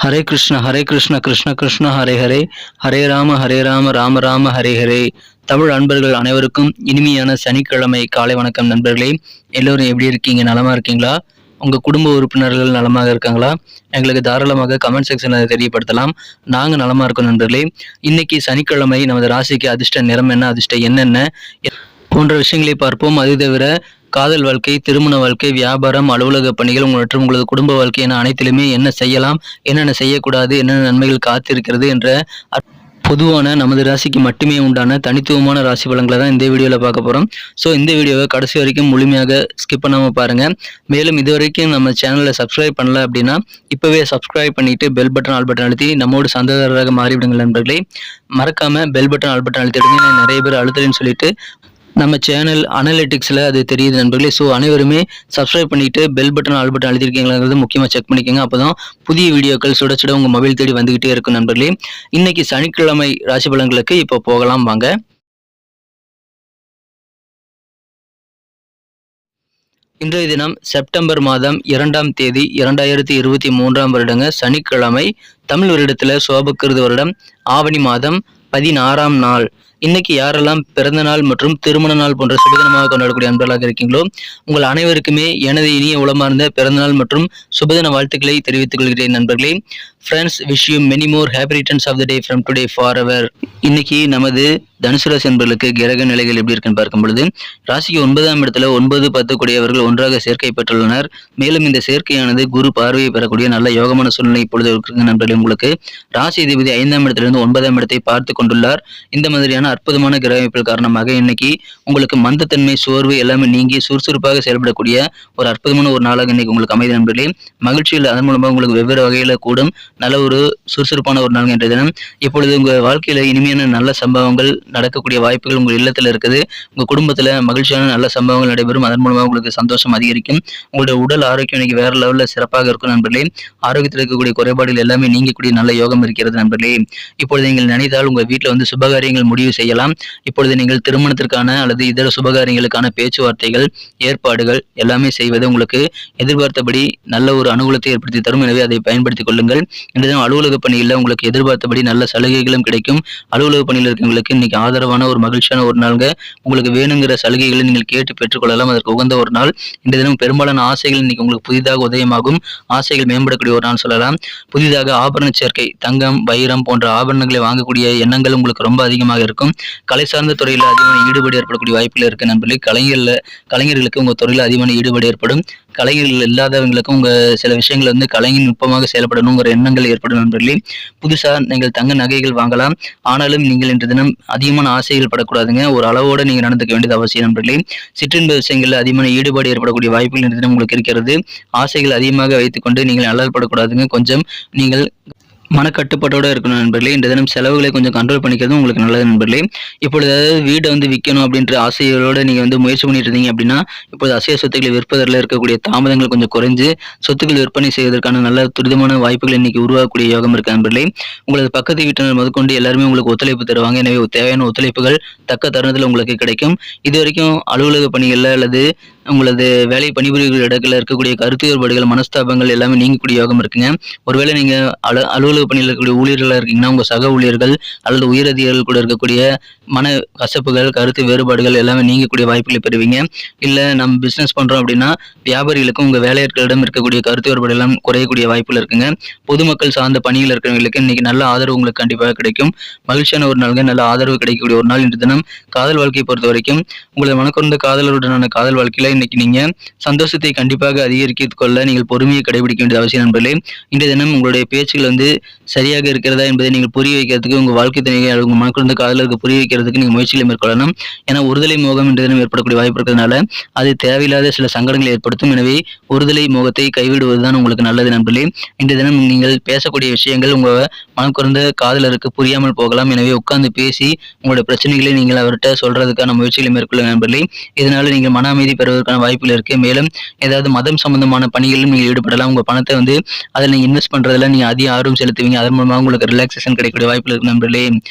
ஹரே கிருஷ்ண கிருஷ்ண கிருஷ்ண ஹரே ஹரே, ஹரே ராம ராம ராம ஹரே ஹரே. தமிழ் அன்பர்கள் அனைவருக்கும் இனிமையான சனிக்கிழமை காலை வணக்கம் நண்பர்களே. எல்லோரும் எப்படி இருக்கீங்க? நலமா இருக்கீங்களா? உங்க குடும்ப உறுப்பினர்கள் நலமாக இருக்காங்களா? எங்களுக்கு தாராளமாக கமெண்ட் செக்ஷன்ல தெரியப்படுத்தலாம். நாங்க நலமா இருக்கோம் நண்பர்களே. இன்னைக்கு சனிக்கிழமை, நமது ராசிக்கு அதிர்ஷ்ட நிறம் என்ன, அதிர்ஷ்டம் என்னென்ன போன்ற விஷயங்களை பார்ப்போம். அது தவிர காதல் வாழ்க்கை, திருமண வாழ்க்கை, வியாபாரம், அலுவலக பணிகள் மற்றும் உங்களது குடும்ப வாழ்க்கை என அனைத்திலுமே என்ன செய்யலாம், என்னென்ன செய்யக்கூடாது, என்னென்ன நன்மைகள் காத்திருக்கிறது என்ற பொதுவான நமது ராசிக்கு மட்டுமே உண்டான தனித்துவமான ராசி பலன்களை தான் இந்த வீடியோவில் பார்க்க போகிறோம். ஸோ இந்த வீடியோவை கடைசி வரைக்கும் முழுமையாக ஸ்கிப் பண்ணாமல் பாருங்கள். மேலும் இதுவரைக்கும் நம்ம சேனலை சப்ஸ்கிரைப் பண்ணல அப்படின்னா இப்போவே சப்ஸ்கிரைப் பண்ணிவிட்டு பெல் பட்டன் ஆல் பட்டன் அழுத்தி நம்மோடு சந்ததாரராக மாறிவிடுங்கள் நண்பர்களே. மறக்காமல் பெல் பட்டன் ஆல் பட்டன் அழுத்திடுங்க. நிறைய பேர் அழுத்தலைன்னு சொல்லிட்டு நம்ம சேனல் அனலிட்டிக்ஸில் அது தெரியுது நண்பர்களே. ஸோ அனைவருமே சப்ஸ்கிரைப் பண்ணிவிட்டு பெல் பட்டன் ஆல் பட்டன் அழுத்திருக்கீங்கிறது முக்கியமாக செக் பண்ணிக்கோங்க. அப்போ தான் புதிய வீடியோக்கள் சுட சுட உங்கள் மொபைல் தேடி வந்துக்கிட்டே இருக்கும் நண்பர்களே. இன்னைக்கு சனிக்கிழமை ராசி பலன்களுக்கு இப்போ போகலாம் வாங்க. இன்றைய தினம் செப்டம்பர் மாதம் 2ஆம் தேதி 2023ஆம் வருடங்க சனிக்கிழமை. தமிழ் வருடத்தில் சோபக்கிருது வருடம் ஆவணி மாதம் 16ஆம் நாள். இன்னைக்கு யாரெல்லாம் பிறந்த நாள் மற்றும் திருமண நாள் போன்ற சுபதினமாக கொண்டாடக்கூடிய அன்பர்களாக இருக்கீங்களோ உங்கள் அனைவருக்குமே எனது இனிய உளமார்ந்த பிறந்தநாள் மற்றும் சுபதின வாழ்த்துக்களை தெரிவித்துக் கொள்கிறேன் நண்பர்களே. Friends, wish you many more happy returns of the day from today forever. இன்னைக்கு நமது தனுசு ராசி என்பர்களுக்கு கிரக நிலைகள் எப்படி இருக்குன்னு பார்க்கும் பொழுது, ராசிக்கு 9ஆம் இடத்துல 9, 10 கூடியவர்கள் ஒன்றாக சேர்க்கை பெற்றுள்ளனர். மேலும் இந்த சேர்க்கையானது குரு பார்வையை பெறக்கூடிய நல்ல யோகமான சூழ்நிலை இப்பொழுது இருக்கிற நண்பர்களே. உங்களுக்கு ராசி அதிபதி 5ஆம் இடத்திலிருந்து 9ஆம் இடத்தை பார்த்து கொண்டுள்ளார். இந்த மாதிரியான அற்புதமான கிரக அமைப்புகள் காரணமாக இன்னைக்கு உங்களுக்கு மந்தத்தன்மை, சோர்வு எல்லாமே நீங்கி சுறுசுறுப்பாக செயல்படக்கூடிய ஒரு அற்புதமான ஒரு நாளாக இன்னைக்கு உங்களுக்கு அமைதி நண்பர்களே. மகிழ்ச்சியில் அதன் மூலமாக உங்களுக்கு வெவ்வேறு வகையில கூடும் நல்ல ஒரு சுறுசுறுப்பான ஒரு நாள் என்ற தினம். இப்பொழுது உங்க வாழ்க்கையில இனிமையான நல்ல சம்பவங்கள் நடக்கக்கூடிய வாய்ப்புகள் உங்கள் இல்லத்துல இருக்குது. உங்க குடும்பத்துல மகிழ்ச்சியான நல்ல சம்பவங்கள் நடைபெறும். அதன் மூலமாக உங்களுக்கு சந்தோஷம் அதிகரிக்கும். உங்களுடைய உடல் ஆரோக்கியம் இன்னைக்கு வேற லெவல்ல சிறப்பாக இருக்கும் நண்பர்களே. ஆரோக்கியத்தில் இருக்கக்கூடிய குறைபாடுகள் எல்லாமே நீங்கக்கூடிய நல்ல யோகம் இருக்கிறது நண்பர்களே. இப்பொழுது நீங்கள் நினைத்தால் உங்க வீட்டில் வந்து சுபகாரியங்கள் முடிவு செய்யலாம். இப்பொழுது நீங்கள் திருமணத்திற்கான அல்லது இதர சுபகாரியங்களுக்கான பேச்சுவார்த்தைகள், ஏற்பாடுகள் எல்லாமே செய்வது உங்களுக்கு எதிர்பார்த்தபடி நல்ல ஒரு அனுகூலத்தை ஏற்படுத்தி தரும். எனவே அதை பயன்படுத்திக் கொள்ளுங்கள். இன்றைய அலுவலக பணியில் உங்களுக்கு எதிர்பார்த்தபடி நல்ல சலுகைகளும் கிடைக்கும். அலுவலக பணியில் இருக்கவங்களுக்கு இன்னைக்கு ஆதரவான ஒரு மகிழ்ச்சியான ஒரு நாள்ங்க. உங்களுக்கு வேணுங்கிற சலுகைகளை நீங்கள் கேட்டு பெற்றுக்கொள்ளலாம். அதற்கு உகந்த ஒரு நாள். இந்த தினம் பெரும்பாலான ஆசைகள் இன்னைக்கு உங்களுக்கு புதிதாக உதயமாகும். ஆசைகள் மேம்படக்கூடிய ஒரு நாள் சொல்லலாம். புதிதாக ஆபரண சேர்க்கை, தங்கம், வைரம் போன்ற ஆபரணங்களை வாங்கக்கூடிய எண்ணங்கள் உங்களுக்கு ரொம்ப அதிகமாக இருக்கும். கலை சார்ந்த துறையில் அதிகமான ஈடுபாடு ஏற்படக்கூடிய வாய்ப்புகள் இருக்கு நண்பர்களே. கலைஞர்களுக்கு உங்க துறையில் அதிகமான ஈடுபாடு ஏற்படும். கலைஞர்கள் இல்லாதவங்களுக்கும் உங்க சில விஷயங்கள் வந்து கலைஞர் நுட்பமாக செயல்படணுங்கிற எண்ணங்கள் ஏற்படும் நண்பர்களே. புதுசா நீங்கள் தங்க நகைகள் வாங்கலாம். ஆனாலும் நீங்கள் இன்று தினம் அதிகமான ஆசைகள் படக்கூடாதுங்க. ஒரு அளவோடு நீங்க நடந்துக்க வேண்டியது அவசியம் நண்பர்களே. சிற்றின்ப விஷயங்கள்ல அதிகமான ஈடுபாடு ஏற்படக்கூடிய வாய்ப்புகள் இன்று தினம் உங்களுக்கு இருக்கிறது. ஆசைகள் அதிகமாக வைத்துக்கொண்டு நீங்கள் அல்லல்படக்கூடாதுங்க. கொஞ்சம் நீங்கள் மனக்கட்டுப்பாட்டோட இருக்கணும் நண்பர்களே. இந்த தினம் செலவுகளை கொஞ்சம் கண்ட்ரோல் பண்ணிக்கிறது உங்களுக்கு நல்லது நண்பர்களே. இப்பொழுது அதாவது வீடை வந்து விற்கணும் அப்படின்ற ஆசைகளோட நீங்க வந்து முயற்சி பண்ணிட்டு இருந்தீங்க அப்படின்னா இப்போது அசைய சொத்துக்களை விற்பதில் இருக்கக்கூடிய தாமதங்கள் கொஞ்சம் குறைஞ்சு சொத்துக்கள் விற்பனை செய்வதற்கான நல்ல துரிதமான வாய்ப்புகள் இன்னைக்கு உருவாக்கக்கூடிய யோகம் இருக்கு நண்பர்களே. உங்களது பக்கத்து வீட்டினர் முதற்கொண்டு எல்லாருமே உங்களுக்கு ஒத்துழைப்பு தருவாங்க. எனவே தேவையான ஒத்துழைப்புகள் தக்க தருணத்தில் உங்களுக்கு கிடைக்கும். இது வரைக்கும் அலுவலக பணிகள்ல அல்லது உங்களது வேலை பணிபுரிகிற இடத்துல இருக்கக்கூடிய கருத்து வேறுபாடுகள், மனஸ்தாபங்கள் எல்லாமே நீங்கக்கூடிய யோகம் இருக்குங்க. ஒருவேளை நீங்க அலுவலக பணியில் இருக்கக்கூடிய ஊழியர்களாக இருக்கீங்கன்னா உங்க சக ஊழியர்கள் அல்லது உயரதிகாரிகள் கூட இருக்கக்கூடிய மன கசப்புகள், கருத்து வேறுபாடுகள் எல்லாமே நீங்கக்கூடிய வாய்ப்புகளை பெறுவீங்க. இல்ல நம்ம பிசினஸ் பண்றோம் அப்படின்னா வியாபாரிகளுக்கும் உங்க வேலையாட்களிடம் இருக்கக்கூடிய கருத்து வேறுபாடு எல்லாம் குறையக்கூடிய வாய்ப்புகள் இருக்குங்க. பொதுமக்கள் சார்ந்த பணிகள் இருக்கிறவங்களுக்கு இன்னைக்கு நல்ல ஆதரவு உங்களுக்கு கண்டிப்பாக கிடைக்கும். மகிழ்ச்சியான ஒரு நாள்கள், நல்ல ஆதரவு கிடைக்கக்கூடிய ஒரு நாள் இன்று தினம். காதல் வாழ்க்கையை பொறுத்த வரைக்கும் உங்களது மனக்குறந்த காதலருடனான காதல் வாழ்க்கையில இன்னைக்கு நீங்க சந்தோஷத்தை கண்டிப்பாக அதிகரித்துக் கொள்ள நீங்கள் பொறுமையை கடைபிடிக்க வேண்டியது அவசியம் நண்பர்களே. இன்றைய தினம் உங்களுடைய பேச்சுகள் வந்து சரியாக இருக்கிறதா என்பதை நீங்கள் புரிய வைக்கிறதுக்கு உங்க வாழ்க்கை துணையை உங்க மனக்குறந்த காதலருக்கு புரிய வைக்கிறதுக்கு நீங்க முயற்சிகளை மேற்கொள்ளணும். ஏன்னா ஒருதலை மோகம் இன்றைய தினம் ஏற்படக்கூடிய வாய்ப்பு இருக்கிறதுனால அது தேவையில்லாத சில சங்கடங்களை ஏற்படுத்தும். எனவே ஒருதலை மோகத்தை கைவிடுவதுதான் உங்களுக்கு நல்லது நண்பர்களே. இன்றைய தினம் நீங்கள் பேசக்கூடிய விஷயங்கள் உங்க மனக்குறந்த காதலருக்கு புரியாமல் போகலாம். எனவே உட்கார்ந்து பேசி உங்களுடைய பிரச்சனைகளை நீங்கள் அவர்கிட்ட சொல்றதுக்கான முயற்சிகளை மேற்கொள்ள நண்பர்களே. இதனால நீங்கள் மன அமைதி பெறுவதற்கான வாய்ப்புகள் இருக்கு. மேலும் ஏதாவது மதம் சம்பந்தமான பணிகளிலும் நீங்கள் ஈடுபடலாம். உங்க பணத்தை வந்து அதில் நீங்க இன்வெஸ்ட் பண்றதுல நீங்க அதிக ஆர்வம் செலுத்துவீங்க. அதன் மூலமாக உங்களுக்கு ரிலாக்ஸேஷன் கிடைக்கக்கூடிய வாய்ப்புகள் இருக்கு நண்பர்களே.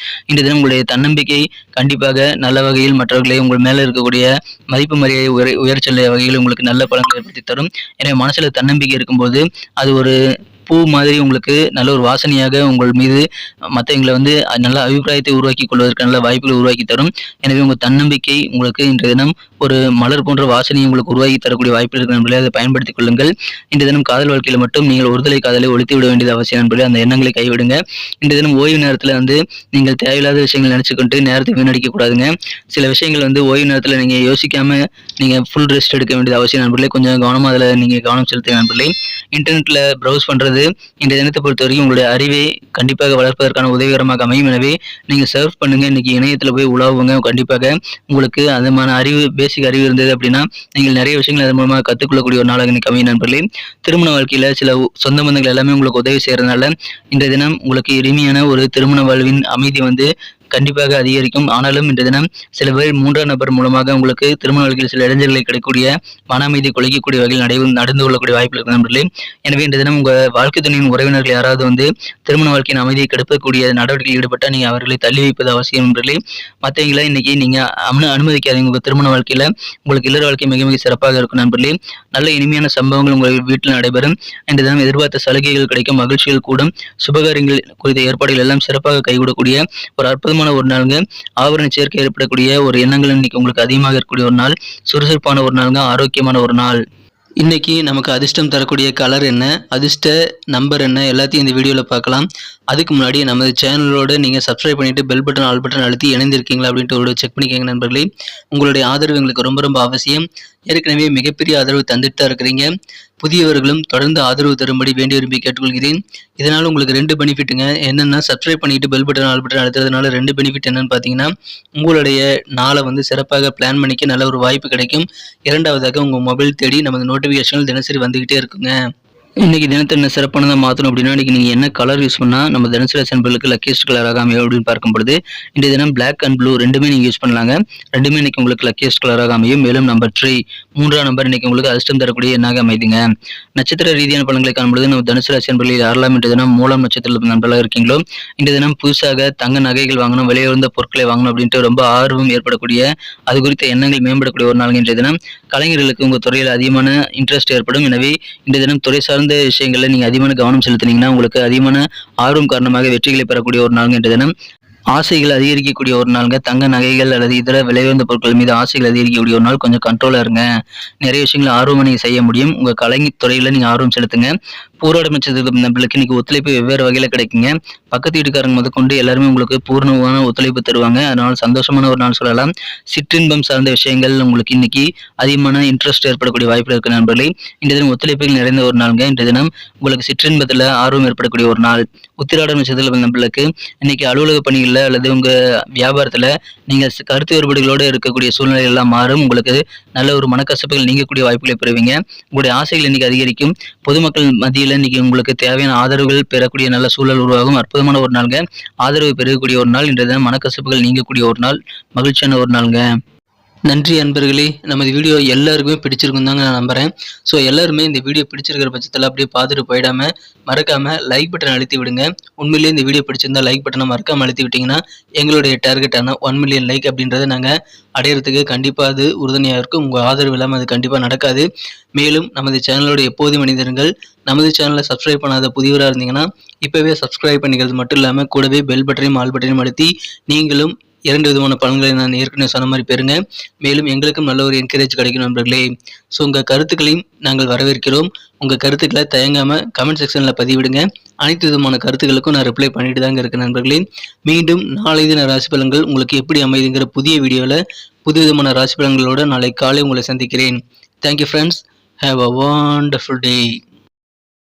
இன்றைய தினம் உங்களுடைய தன்னம்பிக்கை கண்டிப்பாக நல்ல வகையில் மற்றவர்களை உங்கள் மேல இருக்கக்கூடிய மதிப்பு மரியாதை உயர்ச்செல்ல வகையில் உங்களுக்கு நல்ல பலன்களை ஏற்படுத்தி தரும். எனவே மனசுல தன்னம்பிக்கை இருக்கும்போது அது ஒரு பூ மாதிரி உங்களுக்கு நல்ல ஒரு வாசனையாக உங்கள் மீது மற்றவங்களை வந்து நல்ல அபிப்பிராயத்தை உருவாக்கி கொள்வதற்கு நல்ல வாய்ப்புகளை உருவாக்கி தரும். எனவே உங்கள் தன்னம்பிக்கை உங்களுக்கு இன்றைய தினம் ஒரு மலர் போன்ற வாசனையை உங்களுக்கு உருவாக்கி தரக்கூடிய வாய்ப்பு இருக்கிற நண்பர்களே, அதை பயன்படுத்திக் கொள்ளுங்கள். இன்றைய தினம் காதல் வாழ்க்கையில் மட்டும் நீங்கள் ஒருதலை காதலை ஒழித்து விட வேண்டியது அவசியம் நண்பர்களே. அந்த எண்ணங்களை கைவிடுங்க. இன்றைய தினம் ஓய்வு நேரத்தில் வந்து நீங்கள் தேவையில்லாத விஷயங்கள் நினைச்சுக்கிட்டு நேரத்தை வீணடிக்க கூடாதுங்க. சில விஷயங்கள் வந்து ஓய்வு நேரத்தில் நீங்கள் யோசிக்காம நீங்கள் ஃபுல் ரெஸ்ட் எடுக்க வேண்டியது அவசியம் நண்பர்களே. கொஞ்சம் கவனமாக அதில் நீங்கள் கவனம் செலுத்துங்க நண்பர்களே. இன்டர்நெட்டில் ப்ரௌஸ் பண்ணுறது இன்றைய தினத்தை பொறுத்த வரைக்கும் உங்களுடைய அறிவை கண்டிப்பாக வளர்ப்பதற்கான உதவிகரமாக அமையும். எனவே நீங்கள் சர்ஃப் பண்ணுங்க. இன்னைக்கு இணையத்தில் போய் உலாவுங்க. கண்டிப்பாக உங்களுக்கு அதுமான அறிவு பேசிக் அறிவு இருந்தது அப்படின்னா நீங்கள் நிறைய விஷயங்கள் அதன் மூலமாக கற்றுக்கொள்ளக்கூடிய ஒரு நாளாக இன்னைக்கு அமையும் நண்பர்களே. திருமண வாழ்க்கையில் சில சொந்த பந்தங்கள் எல்லாமே உங்களுக்கு உதவி செய்யறதுனால இன்றைய தினம் உங்களுக்கு இனிமையான ஒரு திருமண வாழ்வின் அமைதி வந்து கண்டிப்பாக அதிகரிக்கும். ஆனாலும் இன்றைய தினம் சில பேர் மூன்றாம் நபர் மூலமாக உங்களுக்கு திருமண வாழ்க்கையில் சில இடைஞ்சல்களை கிடைக்கக்கூடிய மன அமைதி குலைக்கக்கூடிய வகையில் நடந்து கொள்ளக்கூடிய வாய்ப்பு இருக்கு நண்பர்களே. எனவே இன்றைய தினம் உங்க வாழ்க்கை துணையின் உறவினர்கள் யாராவது வந்து திருமண வாழ்க்கையின் அமைதியை கெடுக்கக்கூடிய நடவடிக்கையில் ஈடுபட்டால் நீங்க அவர்களை தள்ளி வைப்பது அவசியம் நண்பர்களே. மற்றவங்களை இன்னைக்கு நீங்க அனுமதிக்காதீங்க. உங்க திருமண வாழ்க்கையில உங்களுக்கு இல்லற வாழ்க்கை மிக மிக சிறப்பாக இருக்கும் நண்பர்களே. நல்ல இனிமையான சம்பவங்கள் உங்கள் வீட்டில் நடைபெறும். இன்றைய தினம் எதிர்பார்த்த சலுகைகள் கிடைக்கும், மகிழ்ச்சிகள் கூடும், சுபகாரியங்கள் குறித்த ஏற்பாடுகள் எல்லாம் சிறப்பாக கைகூடக்கூடிய ஒரு அற்புதமான ஒரு நாளுங்க. ஆபரண சேர்க்கை ஏற்படக்கூடிய ஒரு எண்ணங்கள் இன்னைக்கு உங்களுக்கு அதிகமாக இருக்கக்கூடிய ஒரு நாள், சுறுசுறுப்பான ஒரு நாளுங்க, ஆரோக்கியமான ஒரு நாள். இன்னைக்கு நமக்கு அதிர்ஷ்டம் தரக்கூடிய கலர் என்ன, அதிர்ஷ்ட நம்பர் என்ன, எல்லாத்தையும் இந்த வீடியோவில் பார்க்கலாம். அதுக்கு முன்னாடி நமது சேனலோட நீங்கள் சப்ஸ்கிரைப் பண்ணிட்டு பெல் பட்டன் ஆல் பட்டன் அழுத்தி இணைந்திருக்கீங்களா அப்படின்ட்டு ஒரு செக் பண்ணிக்கோங்க நண்பர்களே. உங்களுடைய ஆதரவு எங்களுக்கு ரொம்ப ரொம்ப அவசியம். ஏற்கனவே மிகப்பெரிய ஆதரவு தந்துட்டு தான் இருக்கிறீங்க. புதியவர்களும் தொடர்ந்து ஆதரவு தரும்படி வேண்டி விரும்பி கேட்டுக்கொள்கிறேன். இதனால் உங்களுக்கு 2 பெனிஃபிட்டுங்க. என்னென்னா, சப்ஸ்கிரைப் பண்ணிட்டு பெல் பட்டன் ஆல் பட்டன் அழுத்துறதுனால 2 பெனிஃபிட் என்னன்னு பார்த்தீங்கன்னா, உங்களுடைய நாளை வந்து சிறப்பாக பிளான் பண்ணிக்க நல்ல ஒரு வாய்ப்பு கிடைக்கும். இரண்டாவதாக உங்கள் மொபைல் தேடி நமது நோட்டிஃபிகேஷன்கள் தினசரி வந்துகிட்டே இருக்குங்க. இன்னைக்கு தினத்தை என்ன சிறப்பானதாக மாற்றணும் அப்படின்னா, இன்னைக்கு நீங்கள் என்ன கலர் யூஸ் பண்ணால் நம்ம தினசரி நண்பர்களுக்கு லக்கியஸ்ட் கலராக அமையும் அப்படின்னு பார்க்கும் பொழுது இன்றைய தினம் பிளாக் அண்ட் ப்ளூ ரெண்டுமே நீங்கள் யூஸ் பண்ணலாங்க. ரெண்டுமே இன்னைக்கு உங்களுக்கு லக்கியஸ்ட் கலராக அமையும். மேலும் நம்பர் 3 மூன்றாம் நம்பர் இன்னைக்கு உங்களுக்கு அதிர்ஷ்டம் தரக்கூடிய எண்ணாக அமைதுங்க. நட்சத்திர ரீதியான பலன்களை காணும்பொழுது நம்ம தனுசு ராசி நண்பர்களில் யாரெல்லாம் இன்றைய தினம் மூலம் நட்சத்திர நண்பர்களாக இருக்கீங்களோ இன்றைய தினம் புதுசாக தங்க நகைகள் வாங்கணும், விலையுயர்ந்த பொருட்களை வாங்கணும் அப்படின்ட்டு ரொம்ப ஆர்வம் ஏற்படக்கூடிய, அது குறித்த எண்ணங்கள் மேம்படக்கூடிய ஒரு நாள் இன்றைய தினம். கலைஞர்களுக்கு உங்கள் துறையில் அதிகமான இன்ட்ரெஸ்ட் ஏற்படும். எனவே இன்றைய தினம் துறை சார்ந்த விஷயங்கள்ல நீங்க அதிகமான கவனம் செலுத்தினீங்கன்னா உங்களுக்கு அதிகமான ஆர்வம் காரணமாக வெற்றிகளை பெறக்கூடிய ஒரு நாள் இன்றைய தினம். ஆசைகள் அதிகரிக்கக்கூடிய ஒரு நாளுங்க. தங்க நகைகள் அல்லது இதர விலையுயர்ந்த பொருட்கள் மீது ஆசைகள் அதிகரிக்கக்கூடிய ஒரு நாள். கொஞ்சம் கண்ட்ரோலா இருங்க. நிறைய விஷயங்களை ஆர்வமாக நீங்க செய்ய முடியும். உங்க கலைஞர் துறையில நீங்க ஆர்வம் செலுத்துங்க. போராட நட்சத்திர நபர்களுக்கு இன்னைக்கு ஒத்துழைப்பு வெவ்வேறு வகையில கிடைக்குங்க. பக்கத்து வீட்டுக்காரங்க முதற்கொண்டு எல்லாருமே உங்களுக்கு பூர்ணமான ஒத்துழைப்பு தருவாங்க. அதனால சந்தோஷமான ஒரு நாள் சொல்லலாம். சிற்றின்பம் சார்ந்த விஷயங்கள் உங்களுக்கு இன்னைக்கு அதிகமான இன்ட்ரெஸ்ட் ஏற்படக்கூடிய வாய்ப்பு இருக்கு நண்பர்களே. இன்றைய தினம் ஒத்துழைப்புகள் நிறைந்த ஒரு நாளுங்க. இன்றைய தினம் உங்களுக்கு சிற்றின்பத்துல ஆர்வம் ஏற்படக்கூடிய ஒரு நாள். உத்திராட நட்சத்திர நபர்களுக்கு இன்னைக்கு அலுவலக பணிகள்ல அல்லது உங்க வியாபாரத்துல நீங்க கருத்து வேறுபாடுகளோடு இருக்கக்கூடிய சூழ்நிலை எல்லாம் மாறும். உங்களுக்கு நல்ல ஒரு மனக்கசப்புகள் நீங்கக்கூடிய வாய்ப்புகளை பெறுவீங்க. உங்களுடைய ஆசைகள் இன்னைக்கு அதிகரிக்கும். பொதுமக்கள் மத்தியில் இன்னைக்கு உங்களுக்கு தேவையான ஆதரவுகள் பெறக்கூடிய நல்ல சூழல் உருவாகும். அற்புதமான ஒரு நாளுங்க. ஆதரவு பெறக்கூடிய ஒரு நாள். இன்றைய தினம் மனக்கசப்புகள் நீங்கக்கூடிய ஒரு நாள். மகிழ்ச்சியான ஒரு நாளுங்க. நன்றி அன்பர்களே. நமது வீடியோ எல்லாருக்குமே பிடிச்சிருக்கும் தாங்க நான் நம்புறேன். ஸோ எல்லாருமே இந்த வீடியோ பிடிச்சிருக்கிற பட்சத்தில் அப்படியே பார்த்துட்டு போயிடாம மறக்காம லைக் பட்டன் அழுத்தி விடுங்க. உண்மையிலேயே இந்த வீடியோ பிடிச்சிருந்தா லைக் பட்டனை மறக்காம அழுத்தி விட்டீங்கன்னா எங்களுடைய டார்கெட்டான 1 மில்லியன் லைக் அப்படின்றத நாங்கள் அடையிறதுக்கு கண்டிப்பாக அது உறுதுணையாக இருக்கும். உங்கள் ஆதரவு இல்லாமல் அது கண்டிப்பாக நடக்காது. மேலும் நமது சேனலோட எப்போது மனிதர்கள் நமது சேனலை சப்ஸ்கிரைப் பண்ணாத புதியவராக இருந்தீங்கன்னா இப்போவே சப்ஸ்கிரைப் பண்ணிக்கிறது மட்டும் இல்லாமல் கூடவே பெல் பட்டனையும் ஆல் பட்டனையும் அழுத்தி நீங்களும் 2 விதமான பலன்களை நான் ஏற்கனவே சொன்ன மாதிரி பெறுங்க. மேலும் எங்களுக்கும் நல்ல ஒரு என்கரேஜ் கிடைக்கும் நண்பர்களே. ஸோ உங்கள் கருத்துக்களையும் நாங்கள் வரவேற்கிறோம். உங்கள் கருத்துக்களை தயங்காமல் கமெண்ட் செக்ஷனில் பதிவிடுங்க. அனைத்து விதமான கருத்துக்களுக்கும் நான் ரிப்ளை பண்ணிட்டு தாங்க இருக்கேன் நண்பர்களே. மீண்டும் நாளை தின ராசி பலன்கள் உங்களுக்கு எப்படி அமைதுங்கிற புதிய வீடியோவில் புது விதமான ராசி பலன்களோட நாளை காலை உங்களை சந்திக்கிறேன். Thank you friends. Have a wonderful day.